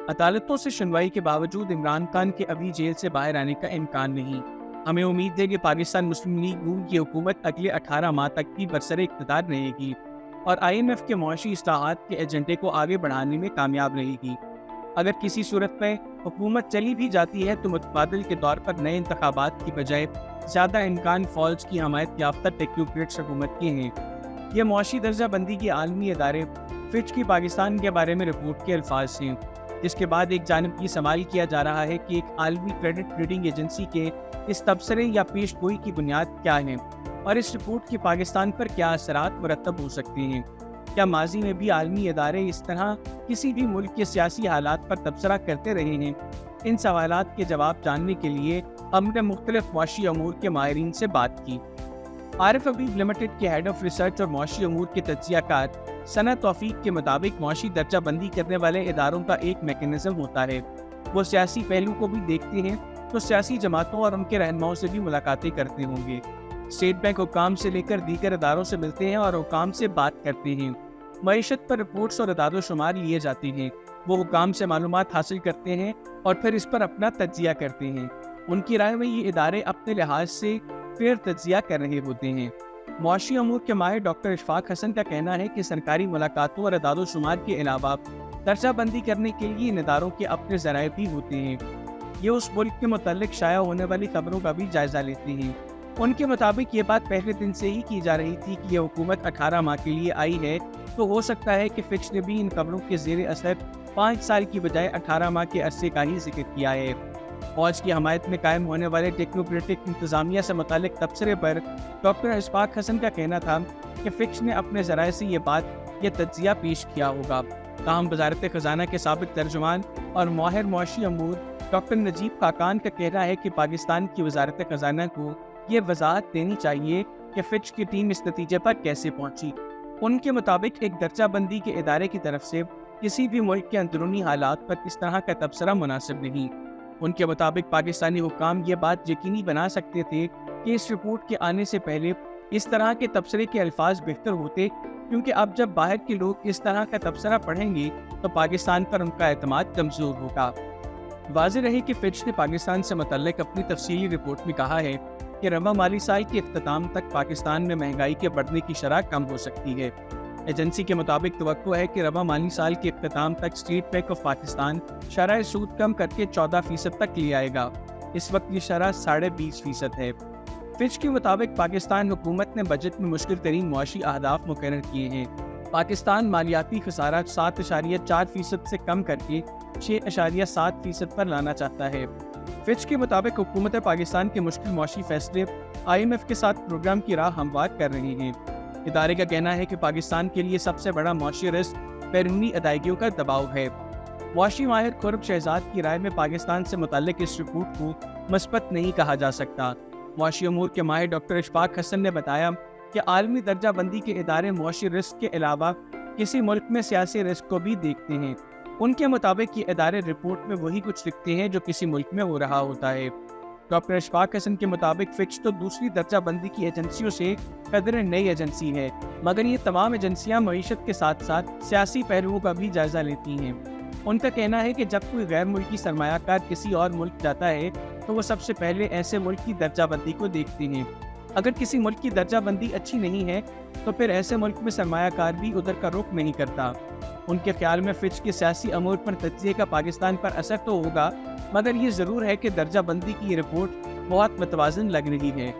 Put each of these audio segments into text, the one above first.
عدالتوں سے سنوائی کے باوجود عمران خان کے ابھی جیل سے باہر آنے کا امکان نہیں۔ ہمیں امید ہے کہ پاکستان مسلم لیگ نون کی حکومت اگلے 18 ماہ تک بھی برسر اقتدار رہے گی اور IMF کے معاشی اصلاحات کے ایجنڈے کو آگے بڑھانے میں کامیاب رہے گی۔ اگر کسی صورت میں حکومت چلی بھی جاتی ہے تو متبادل کے طور پر نئے انتخابات کی بجائے زیادہ امکان فوج کی حمایت یافتہ ٹیکنوکریٹس حکومت کے ہیں۔ یہ معاشی درجہ بندی کے عالمی ادارے فچ کی پاکستان کے بارے میں رپورٹ کے الفاظ ہیں، جس کے بعد ایک جانب یہ سوال کیا جا رہا ہے کہ ایک عالمی کریڈٹ ریٹنگ ایجنسی کے اس تبصرے یا پیش گوئی کی بنیاد کیا ہے اور اس رپورٹ کے پاکستان پر کیا اثرات مرتب ہو سکتے ہیں۔ کیا ماضی میں بھی عالمی ادارے اس طرح کسی بھی ملک کے سیاسی حالات پر تبصرہ کرتے رہے ہیں؟ ان سوالات کے جواب جاننے کے لیے ہم نے مختلف معاشی امور کے ماہرین سے بات کی۔ عارف حبیب لمیٹڈ کے ہیڈ آف ریسرچ اور معاشی امور کے تجزیہ کار ثنا توفیق کے مطابق معاشی درجہ بندی کرنے والے اداروں کا ایک میکانزم ہوتا ہے۔ وہ سیاسی پہلو کو بھی دیکھتے ہیں تو سیاسی جماعتوں اور ان کے رہنماؤں سے بھی ملاقاتیں کرتے ہوں گے۔ اسٹیٹ بینک حکام سے لے کر دیگر اداروں سے ملتے ہیں اور حکام سے بات کرتے ہیں۔ معیشت پر رپورٹس اور اعداد و شمار لیے جاتے ہیں۔ وہ حکام سے معلومات حاصل کرتے ہیں اور پھر اس پر اپنا تجزیہ کرتے ہیں۔ ان کی رائے میں یہ ادارے اپنے لحاظ سے فیئر تجزیہ کر رہے ہوتے ہیں۔ معاشی امور کے ماہر ڈاکٹر اشفاق حسن کا کہنا ہے کہ سرکاری ملاقاتوں اور اعداد و شمار کے علاوہ درجہ بندی کرنے کے لیے ان اداروں کے اپنے ذرائع بھی ہوتے ہیں۔ یہ اس ملک کے متعلق شائع ہونے والی خبروں کا بھی جائزہ لیتے ہیں۔ ان کے مطابق یہ بات پہلے دن سے ہی کی جا رہی تھی کہ یہ حکومت 18 ماہ کے لیے آئی ہے، تو ہو سکتا ہے کہ فچ نے بھی ان خبروں کے زیر اثر 5 سال کی بجائے 18 ماہ کے عرصے کا ہی ذکر کیا ہے۔ فوج کی حمایت میں قائم ہونے والے ٹیکنوکریٹک انتظامیہ سے متعلق تبصرے پر ڈاکٹر اشفاق حسن کا کہنا تھا کہ فچ نے اپنے ذرائع سے یہ تجزیہ پیش کیا ہوگا۔ تاہم وزارت خزانہ کے سابق ترجمان اور ماہر معاشی امور ڈاکٹر نجیب خاقان کا کہنا ہے کہ پاکستان کی وزارت خزانہ کو یہ وضاحت دینی چاہیے کہ فچ کی ٹیم اس نتیجے پر کیسے پہنچی۔ ان کے مطابق ایک درجہ بندی کے ادارے کی طرف سے کسی بھی ملک کے اندرونی حالات پر اس طرح کا تبصرہ مناسب نہیں۔ ان کے مطابق پاکستانی حکام یہ بات یقینی بنا سکتے تھے کہ اس رپورٹ کے آنے سے پہلے اس طرح کے تبصرے کے الفاظ بہتر ہوتے، کیونکہ اب جب باہر کے لوگ اس طرح کا تبصرہ پڑھیں گے تو پاکستان پر ان کا اعتماد کمزور ہوگا۔ واضح رہے کہ فچ نے پاکستان سے متعلق اپنی تفصیلی رپورٹ میں کہا ہے کہ رواں مالی سال کے اختتام تک پاکستان میں مہنگائی کے بڑھنے کی شرح کم ہو سکتی ہے۔ ایجنسی کے مطابق توقع ہے کہ رواں مالی سال کے اختتام تک اسٹیٹ بینک آف پاکستان شرح سود کم کر کے 14% تک لے آئے گا۔ اس وقت یہ شرح 20.5% ہے۔ فچ کے مطابق پاکستان حکومت نے بجٹ میں مشکل ترین معاشی اہداف مقرر کیے ہیں۔ پاکستان مالیاتی خسارہ 7.4% سے کم کر کے 6.7% پر لانا چاہتا ہے۔ فچ کے مطابق حکومت پاکستان کے مشکل معاشی فیصلے IMF کے ساتھ پروگرام کی راہ ہموار کر رہے ہیں۔ ادارے کا کہنا ہے کہ پاکستان کے لیے سب سے بڑا معاشی رسک بیرونی ادائیگیوں کا دباؤ ہے۔ معاشی ماہر خورب شہزاد کی رائے میں پاکستان سے متعلق اس رپورٹ کو مثبت نہیں کہا جا سکتا۔ معاشی امور کے ماہر ڈاکٹر اشفاق حسن نے بتایا کہ عالمی درجہ بندی کے ادارے معاشی رسک کے علاوہ کسی ملک میں سیاسی رسک کو بھی دیکھتے ہیں۔ ان کے مطابق یہ ادارے رپورٹ میں وہی کچھ لکھتے ہیں جو کسی ملک میں ہو رہا ہوتا ہے۔ ڈاکٹر اشفاق حسن کے مطابق فچ تو دوسری درجہ بندی کی ایجنسیوں سے قدرے نئی ایجنسی ہے، مگر یہ تمام ایجنسیاں معیشت کے ساتھ ساتھ سیاسی پہلوؤں کا بھی جائزہ لیتی ہیں۔ ان کا کہنا ہے کہ جب کوئی غیر ملکی سرمایہ کار کسی اور ملک جاتا ہے تو وہ سب سے پہلے ایسے ملک کی درجہ بندی کو دیکھتے ہیں۔ اگر کسی ملک کی درجہ بندی اچھی نہیں ہے تو پھر ایسے ملک میں سرمایہ کار بھی ادھر کا رخ نہیں کرتا۔ ان کے خیال میں فچ کے سیاسی امور پر تجزیے کا پاکستان پر اثر تو ہوگا، مگر یہ ضرور ہے کہ درجہ بندی کی یہ رپورٹ بہت متوازن لگ رہی ہے۔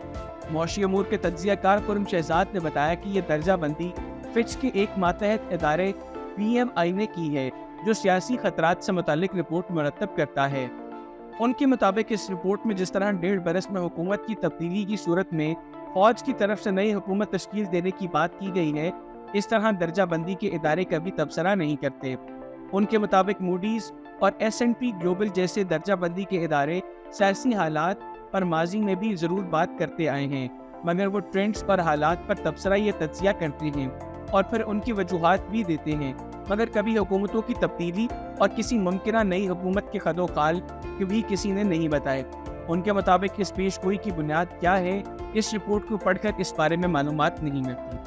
معاشی امور کے تجزیہ کار خورم شہزاد نے بتایا کہ یہ درجہ بندی فچ کے ایک ماتحت ادارے PMI نے کی ہے، جو سیاسی خطرات سے متعلق رپورٹ مرتب کرتا ہے۔ ان کے مطابق اس رپورٹ میں جس طرح 1.5 برس میں حکومت کی تبدیلی کی صورت میں فوج کی طرف سے نئی حکومت تشکیل دینے کی بات کی گئی ہے، اس طرح درجہ بندی کے ادارے کبھی تبصرہ نہیں کرتے۔ ان کے مطابق موڈیز اور S&P گلوبل جیسے درجہ بندی کے ادارے سیاسی حالات پر ماضی میں بھی ضرور بات کرتے آئے ہیں، مگر وہ ٹرینڈز اور حالات پر تبصرہ یا تجزیہ کرتے ہیں اور پھر ان کی وجوہات بھی دیتے ہیں، مگر کبھی حکومتوں کی تبدیلی اور کسی ممکنہ نئی حکومت کے خد و خال کبھی کسی نے نہیں بتائے۔ ان کے مطابق اس پیش گوئی کی بنیاد کیا ہے، اس رپورٹ کو پڑھ کر اس بارے میں معلومات نہیں ملتی۔